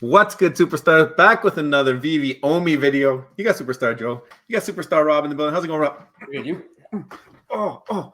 What's good, superstars? Back with another veve Omi video. You got superstar Joe. You got superstar Rob in the building. How's it going, Rob? Good, you? Oh,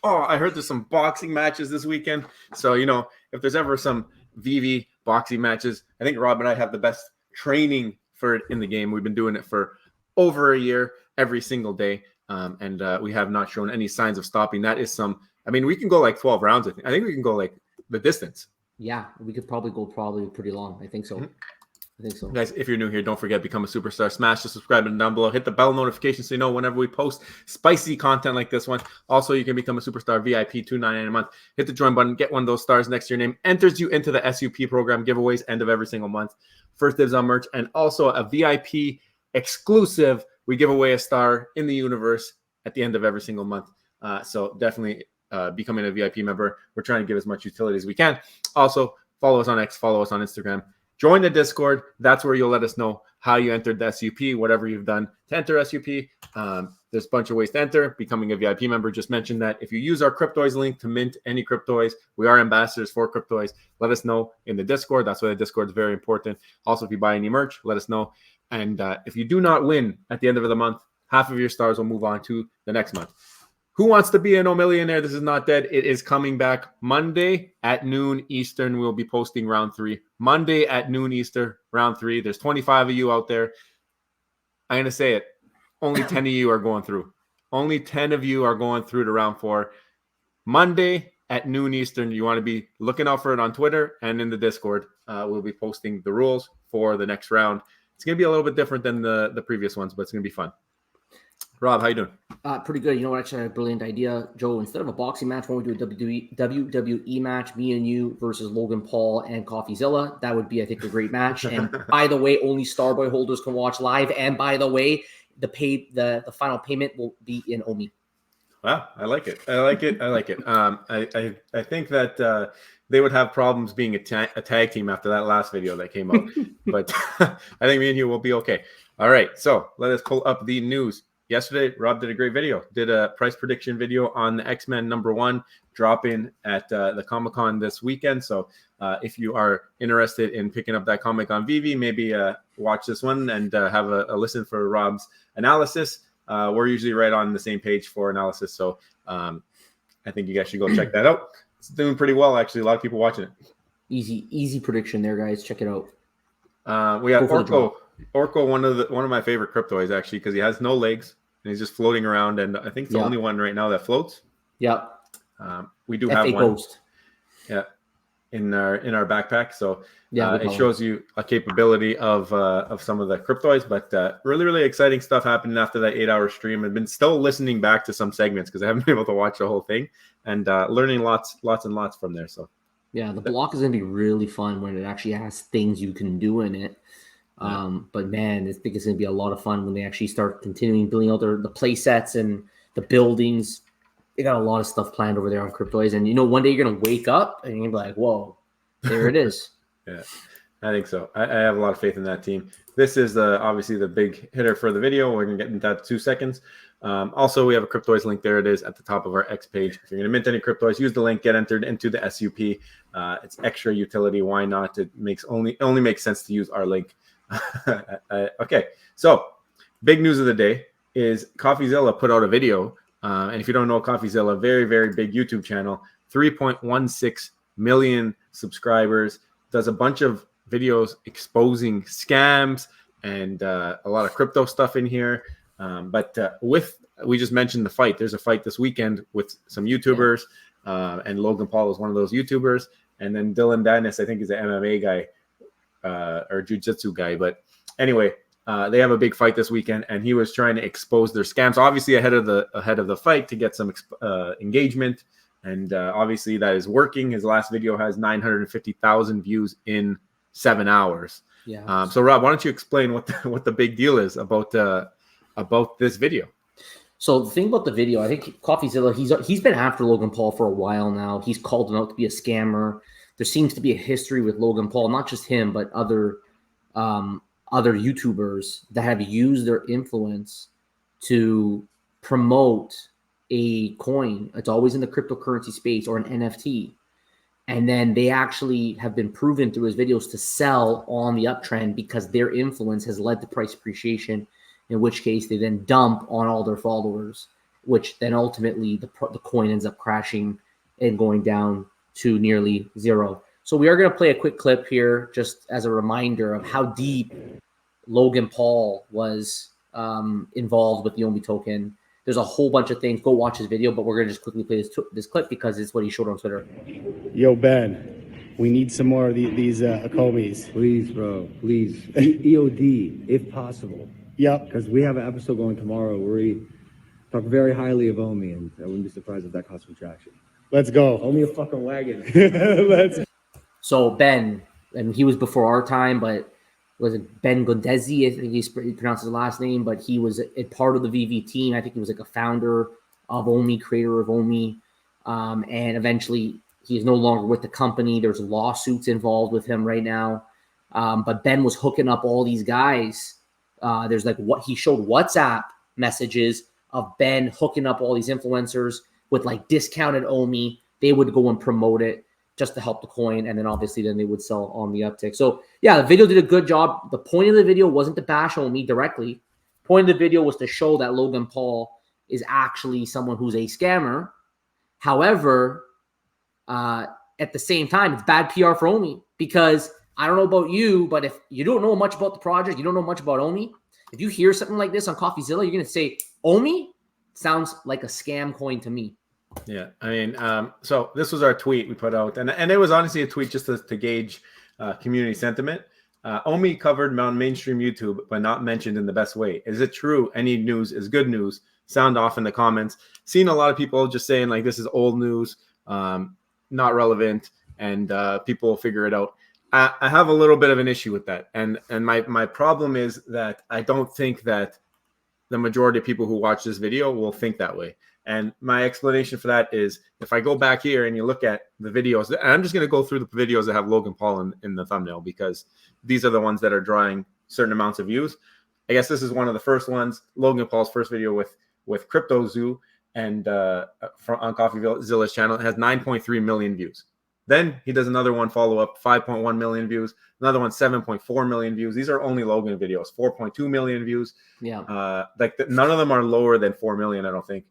I heard there's some boxing matches this weekend. So, if there's ever some veve boxing matches, I think Rob and I have the best training for it in the game. We've been doing it for over a year, every single day. And we have not shown any signs of stopping. That is we can go like 12 rounds. I think we can go like the distance. Yeah, we could probably go pretty long. I think so. I think so. Guys, if you're new here, don't forget, become a superstar. Smash the subscribe button down below. Hit the bell notification so you know whenever we post spicy content like this one. Also, you can become a superstar VIP, $2.99 a month. Hit the join button. Get one of those stars next to your name. Enters you into the SUP program giveaways end of every single month. First dibs on merch. And also a VIP exclusive. We give away a star in the universe at the end of every single month. So definitely becoming a VIP member. We're trying to give as much utility as we can. Also, follow us on X. Follow us on Instagram. Join the Discord. That's where you'll let us know how you entered the SUP, whatever you've done to enter SUP. There's a bunch of ways to enter. Becoming a VIP member, just mentioned that. If you use our Cryptoys link to mint any Cryptoys, we are ambassadors for Cryptoys. Let us know in the Discord. That's why the Discord is very important. Also, if you buy any merch, let us know. And if you do not win at the end of the month, half of your stars will move on to the next month. Who wants to be an millionaire? This is not dead. It is coming back Monday at noon Eastern. We'll be posting round 3. Monday at noon Eastern, round 3. There's 25 of you out there. I'm going to say it. Only 10 of you are going through. Only 10 of you are going through to round 4. Monday at noon Eastern. You want to be looking out for it on Twitter and in the Discord. We'll be posting the rules for the next round. It's going to be a little bit different than the previous ones, but it's going to be fun. Rob, how you doing? Pretty good. You know what? Actually, I had a brilliant idea, Joe. Instead of a boxing match, why don't we do a WWE match, me and you versus Logan Paul and Coffeezilla? That would be, I think, a great match. And by the way, only Starboy holders can watch live. And by the way, the final payment will be in Omi. Wow, I like it. I think that they would have problems being a tag team after that last video that came out. But I think me and you will be okay. All right, so let us pull up the news. Yesterday, Rob did a great video, did a price prediction video on the X-Men #1 dropping at the Comic-Con this weekend. So if you are interested in picking up that comic on veve, maybe watch this one and have a listen for Rob's analysis. We're usually right on the same page for analysis. So I think you guys should go check that out. It's doing pretty well, actually. A lot of people watching it. Easy prediction there, guys. Check it out. We got Orko. Orko, one of my favorite Cryptoys, actually, because he has no legs. And he's just floating around, and I think it's the only one right now that floats. Yep. We do have one. Ghost. Yeah, in our backpack. So yeah, it shows you a capability of some of the Cryptoys, but really, really exciting stuff happening after that 8-hour stream. I've been still listening back to some segments because I haven't been able to watch the whole thing, and learning lots and lots from there. So yeah, the block is gonna be really fun when it actually has things you can do in it. But man, I think it's going to be a lot of fun when they actually start continuing building out the play sets and the buildings. They got a lot of stuff planned over there on Cryptoys. And, one day you're going to wake up and you're going to be like, whoa, there it is. Yeah, I think so. I have a lot of faith in that team. This is obviously the big hitter for the video. We're going to get into that in 2 seconds. Also, we have a Cryptoys link. There it is at the top of our X page. If you're going to mint any Cryptoys, use the link, get entered into the SUP. It's extra utility. Why not? It only makes sense to use our link. Okay, so big news of the day is Coffeezilla put out a video, and if you don't know Coffeezilla, very, very big YouTube channel, 3.16 million subscribers, does a bunch of videos exposing scams and a lot of crypto stuff in here. But we just mentioned the fight. There's a fight this weekend with some YouTubers, and Logan Paul is one of those YouTubers, and then Dylan Dennis, I think, is an MMA guy. Or jiu-jitsu guy, but anyway, they have a big fight this weekend, and he was trying to expose their scams, obviously ahead of the fight to get some engagement, and obviously that is working. His last video has 950,000 views in 7 hours. Yeah. So Rob, why don't you explain what the big deal is about this video? So the thing about the video, I think Coffeezilla, he's been after Logan Paul for a while now. He's called him out to be a scammer. There seems to be a history with Logan Paul, not just him, but other YouTubers that have used their influence to promote a coin. It's always in the cryptocurrency space or an NFT. And then they actually have been proven through his videos to sell on the uptrend because their influence has led to price appreciation, in which case they then dump on all their followers, which then ultimately the coin ends up crashing and going down to nearly zero. So we are going to play a quick clip here just as a reminder of how deep Logan Paul was involved with the OMI token. There's a whole bunch of things. Go watch his video, but we're going to just quickly play this clip because it's what he showed on Twitter. Yo, Ben, we need some more of these ecomis. Please, bro, please. EOD, if possible. Yep. Because we have an episode going tomorrow where we talk very highly of OMI, and I wouldn't be surprised if that caught some traction. Let's go. OMI a fucking wagon. Let's. So Ben, and he was before our time, but was it Ben Gondezi? I think he pronounced his last name, but he was a part of the VV team. I think he was like a founder of OMI, creator of OMI. And eventually he is no longer with the company. There's lawsuits involved with him right now. But Ben was hooking up all these guys. There's like what he showed WhatsApp messages of Ben hooking up all these influencers with like discounted OMI. They would go and promote it just to help the coin. And then obviously then they would sell on the uptick. So yeah, the video did a good job. The point of the video wasn't to bash OMI directly. The point of the video was to show that Logan Paul is actually someone who's a scammer. However, at the same time, it's bad PR for OMI because I don't know about you, but if you don't know much about the project, you don't know much about OMI, if you hear something like this on Coffeezilla, you're going to say, OMI sounds like a scam coin to me. Yeah, I mean, so this was our tweet we put out, and it was honestly a tweet just to gauge community sentiment. OMI covered on mainstream YouTube, but not mentioned in the best way. Is it true? Any news is good news. Sound off in the comments. Seen a lot of people just saying like this is old news, not relevant, and people will figure it out. I have a little bit of an issue with that, and my problem is that I don't think that the majority of people who watch this video will think that way. And my explanation for that is if I go back here and you look at the videos, and I'm just going to go through the videos that have Logan Paul in the thumbnail because these are the ones that are drawing certain amounts of views. I guess this is one of the first ones, Logan Paul's first video with Crypto Zoo and on Coffeezilla's channel. It has 9.3 million views. Then he does another one follow-up, 5.1 million views. Another one, 7.4 million views. These are only Logan videos, 4.2 million views. Yeah. None of them are lower than 4 million, I don't think.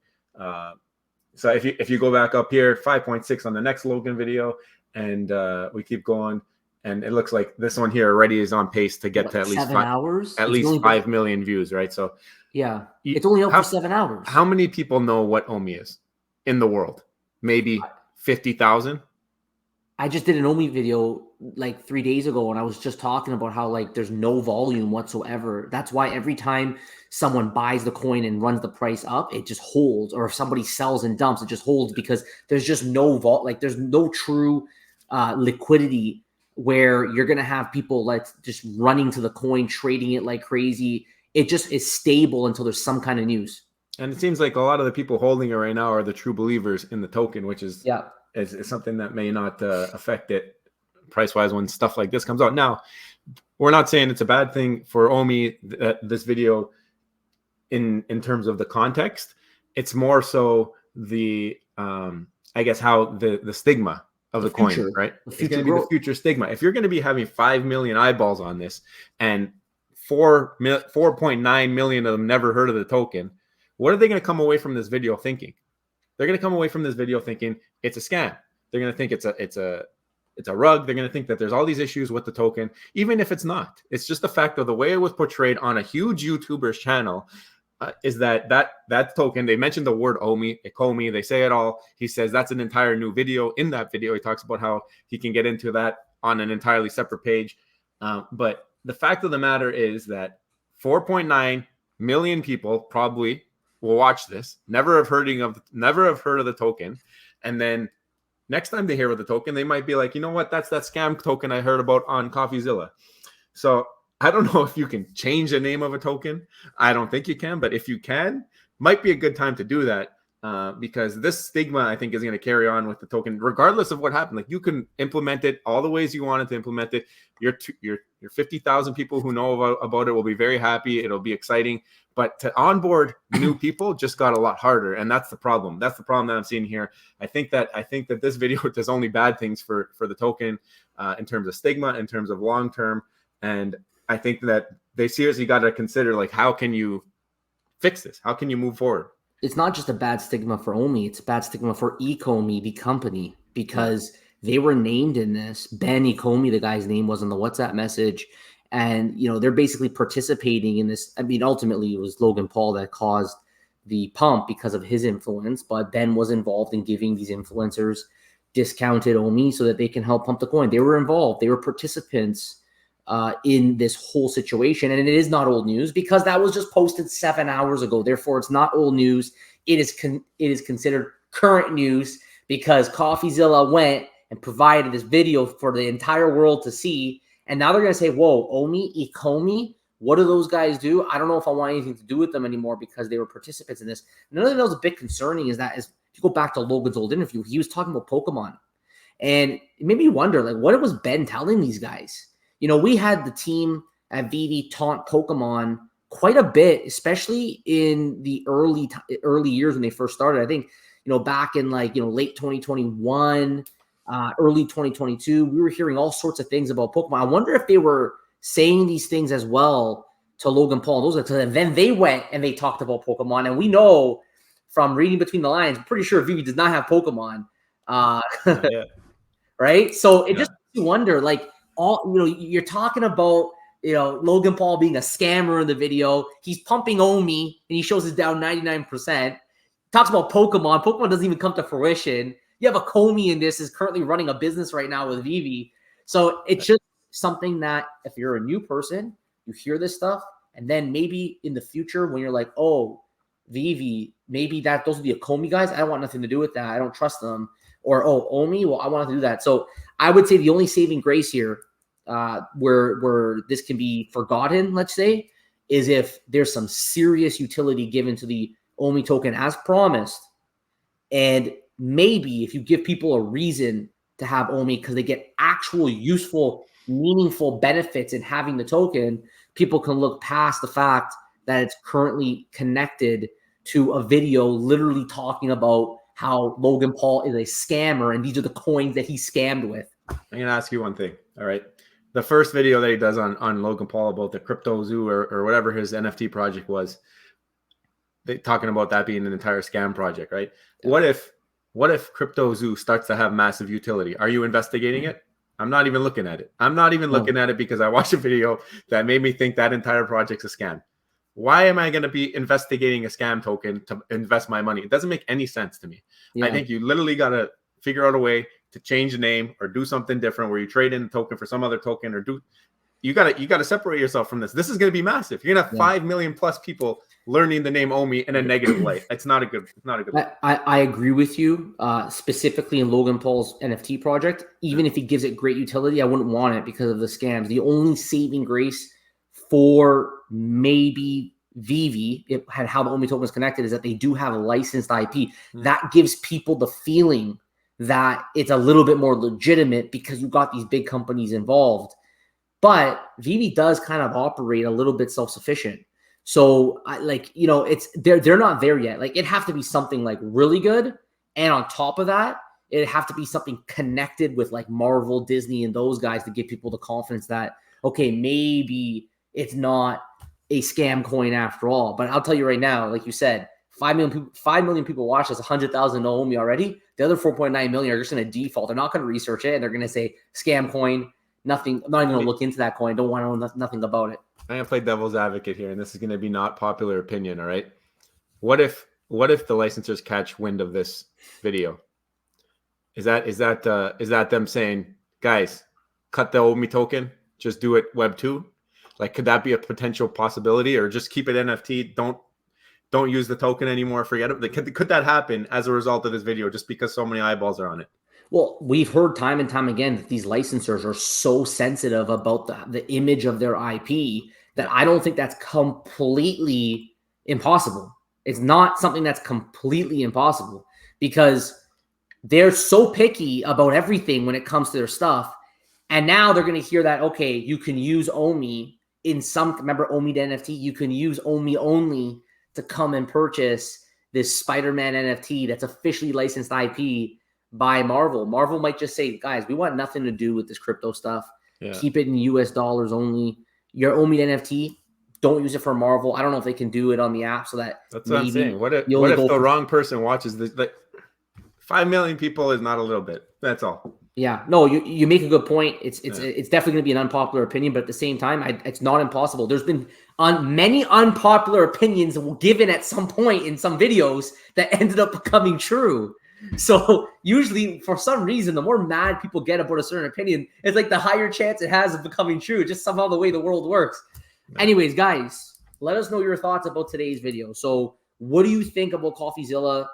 So if you go back up here, 5.6 on the next Logan video, and we keep going, and it looks like this one here already is on pace to get to at least 7 hours, at least 5 million views, right? So yeah, it's only up for 7 hours. How many people know what OMI is in the world? Maybe 50,000. I just did an OMI video like 3 days ago, and I was just talking about how like there's no volume whatsoever. That's why every time someone buys the coin and runs the price up, it just holds. Or if somebody sells and dumps, it just holds because there's just no there's no true liquidity where you're gonna have people like just running to the coin, trading it like crazy. It just is stable until there's some kind of news. And it seems like a lot of the people holding it right now are the true believers in the token, which is is something that may not affect it price-wise when stuff like this comes out. Now, we're not saying it's a bad thing for OMI, this video, in terms of the context. It's more so the, I guess, how the stigma of the coin, future, right? It's going to be the future stigma. If you're going to be having 5 million eyeballs on this and 4.9 million of them never heard of the token, what are they going to come away from this video thinking? They're going to come away from this video thinking it's a scam. They're going to think it's a rug. They're going to think that there's all these issues with the token, even if it's not. It's just the fact of the way it was portrayed on a huge YouTuber's channel. Is that token? They mentioned the word OMI, ecomi. They say it all. He says that's an entire new video. In that video, he talks about how he can get into that on an entirely separate page. But the fact of the matter is that 4.9 million people probably will watch this, never have heard of the token, and then next time they hear of the token, they might be like, you know what, that's that scam token I heard about on Coffeezilla. So I don't know if you can change the name of a token. I don't think you can, but if you can, might be a good time to do that. because this stigma, I think, is going to carry on with the token, regardless of what happened. Like, you can implement it all the ways you wanted to implement it. Your 50,000 people who know about it will be very happy. It'll be exciting. But to onboard new people just got a lot harder, and that's the problem. That's the problem that I'm seeing here. I think that this video does only bad things for the token, in terms of stigma, in terms of long term, and I think that they seriously got to consider, like, how can you fix this? How can you move forward? It's not just a bad stigma for Omi, it's a bad stigma for ecomi, the company, because they were named in this. Ben Ecomi, the guy's name, was in the WhatsApp message. And, they're basically participating in this. I mean, ultimately, it was Logan Paul that caused the pump because of his influence, but Ben was involved in giving these influencers discounted Omi so that they can help pump the coin. They were involved. They were participants in this whole situation. And it is not old news because that was just posted 7 hours ago. Therefore, it's not old news. It is considered current news because Coffeezilla went and provided this video for the entire world to see. And now they're going to say, whoa, Omi, ecomi, what do those guys do? I don't know if I want anything to do with them anymore because they were participants in this. Another thing that was a bit concerning is if you go back to Logan's old interview, he was talking about Pokemon. And it made me wonder, like, what was Ben telling these guys? We had the team at veve taunt Pokemon quite a bit, especially in the early years when they first started. I think, back in late 2021, early 2022, we were hearing all sorts of things about Pokemon. I wonder if they were saying these things as well to Logan Paul. And then they went and they talked about Pokemon. And we know from reading between the lines, I'm pretty sure veve does not have Pokemon. Right? So it just makes you wonder, like, you're talking about, Logan Paul being a scammer in the video. He's pumping Omi and he shows it's down 99%. Talks about Pokemon. Pokemon doesn't even come to fruition. You have a Comey in this is currently running a business right now with veve. So it's just something that if you're a new person, you hear this stuff. And then maybe in the future when you're like, oh, veve, maybe those would be a Comey guys. I don't want nothing to do with that. I don't trust them. Or, oh, Omi, well, I want to do that. So I would say the only saving grace here, where this can be forgotten, let's say, is if there's some serious utility given to the Omi token as promised. And maybe if you give people a reason to have Omi because they get actual useful, meaningful benefits in having the token, people can look past the fact that it's currently connected to a video literally talking about how Logan Paul is a scammer and these are the coins that he scammed with. I'm going to ask you one thing. All right. The first video that he does on Logan Paul about the crypto zoo or whatever his NFT project was, talking about that being an entire scam project, right? Yeah. What if crypto zoo starts to have massive utility? Are you investigating it? I'm not even looking at it. I'm not even looking at it because I watched a video that made me think that entire project's a scam. Why am I going to be investigating a scam token to invest my money? It doesn't make any sense to me. Yeah. I think you literally got to figure out a way to change the name or do something different where you trade in the token for some other token or you got to separate yourself from this. This is going to be massive. You're going to have 5 million plus people learning the name Omi in a negative way. It's not a good way. I agree with you, specifically in Logan Paul's NFT project. Even if he gives it great utility, I wouldn't want it because of the scams. The only saving grace for maybe veve and how the Omi token is connected is that they do have a licensed IP. That gives people the feeling that it's a little bit more legitimate because you've got these big companies involved. But veve does kind of operate a little bit self-sufficient. So they're not there yet. Like, it'd have to be something like really good. And on top of that, it'd have to be something connected with like Marvel, Disney, and those guys to give people the confidence that, okay, maybe it's not a scam coin after all. But I'll tell you right now, like you said, 5 million people watch this, 100,000 know Omi already. The other 4.9 million are just going to default. They're not going to research it. And they're going to say scam coin, nothing. I'm not even going to look into that coin. Don't want to know nothing about it. I'm going to play devil's advocate here. And this is going to be not popular opinion. All right. What if the licensors catch wind of this video? Is that them saying, guys, cut the Omi token, just do it Web 2? Like, could that be a potential possibility, or just keep it NFT? Don't use the token anymore. Forget it. Like, could that happen as a result of this video, just because so many eyeballs are on it? Well, we've heard time and time again that these licensors are so sensitive about the image of their IP that I don't think that's completely impossible. It's not something that's completely impossible because they're so picky about everything when it comes to their stuff. And now they're going to hear that, okay, you can use OMI in some, remember OMI to NFT? You can use OMI only to come and purchase this Spider-Man NFT that's officially licensed IP by Marvel. Marvel might just say, guys, we want nothing to do with this crypto stuff. Yeah. Keep it in US dollars only. Your OMI NFT, don't use it for Marvel. I don't know if they can do it on the app so that that's what I'm saying. What if the wrong person watches this? Like 5 million people is not a little bit. That's all. Yeah, no, you make a good point. It's definitely going to be an unpopular opinion, but at the same time, it's not impossible. There's been many unpopular opinions given at some point in some videos that ended up becoming true. So usually, for some reason, the more mad people get about a certain opinion, it's like the higher chance it has of becoming true. Just somehow the way the world works. Anyways, guys, let us know your thoughts about today's video. So what do you think about Coffeezilla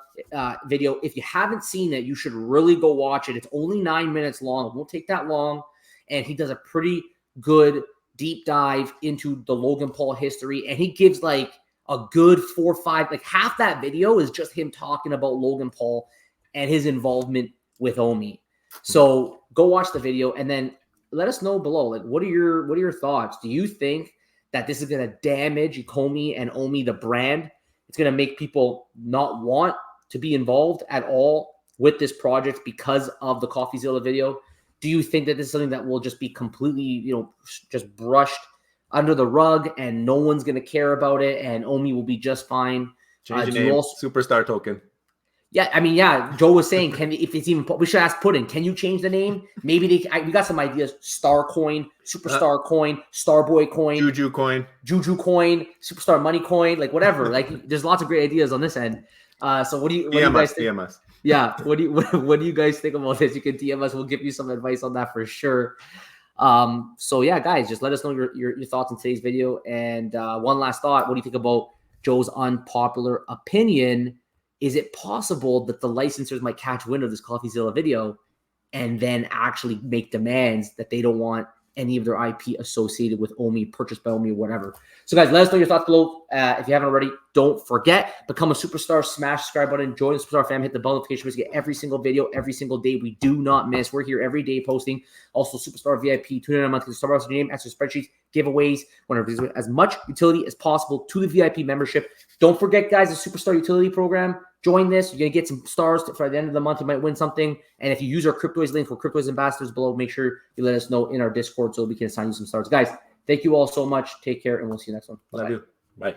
video? If you haven't seen it, you should really go watch it. It's only 9 minutes long. It won't take that long. And he does a pretty good deep dive into the Logan Paul history. And he gives like a good 4 or 5, like half that video is just him talking about Logan Paul and his involvement with OMI. So go watch the video and then let us know below. Like, what are your thoughts? Do you think that this is going to damage ecomi and OMI, the brand? It's going to make people not want to be involved at all with this project because of the Coffeezilla video? Do you think that this is something that will just be completely, just brushed under the rug and no one's going to care about it and OMI will be just fine? Change your name, Superstar Token. Yeah, I mean, yeah, Joe was saying, if it's even, we should ask Puddin, can you change the name? Maybe we got some ideas. Star Coin, Superstar Coin, Starboy Coin, Juju Coin, Superstar Money Coin, like whatever. Like, there's lots of great ideas on this end. So what do you guys think? DM us. Yeah, what do you guys think about this? You can DM us. We'll give you some advice on that for sure. So yeah, guys, just let us know your thoughts on today's video. And one last thought: what do you think about Joe's unpopular opinion? Is it possible that the licensors might catch wind of this Coffeezilla video and then actually make demands that they don't want any of their IP associated with OMI, purchased by OMI, or whatever? So guys, let us know your thoughts below. If you haven't already, don't forget, become a superstar, smash the subscribe button, join the Superstar fam, hit the bell notification to get every single video, every single day. We do not miss. We're here every day posting. Also, Superstar VIP, $2.99 a month to Starbucks your name, extra spreadsheets, giveaways, whenever as much utility as possible to the VIP membership. Don't forget, guys, the Superstar Utility Program. Join this. You're going to get some stars for the end of the month. You might win something. And if you use our CryptoWays link for CryptoWays ambassadors below, make sure you let us know in our Discord so we can assign you some stars. Guys, thank you all so much. Take care, and we'll see you next one. Love you. Bye.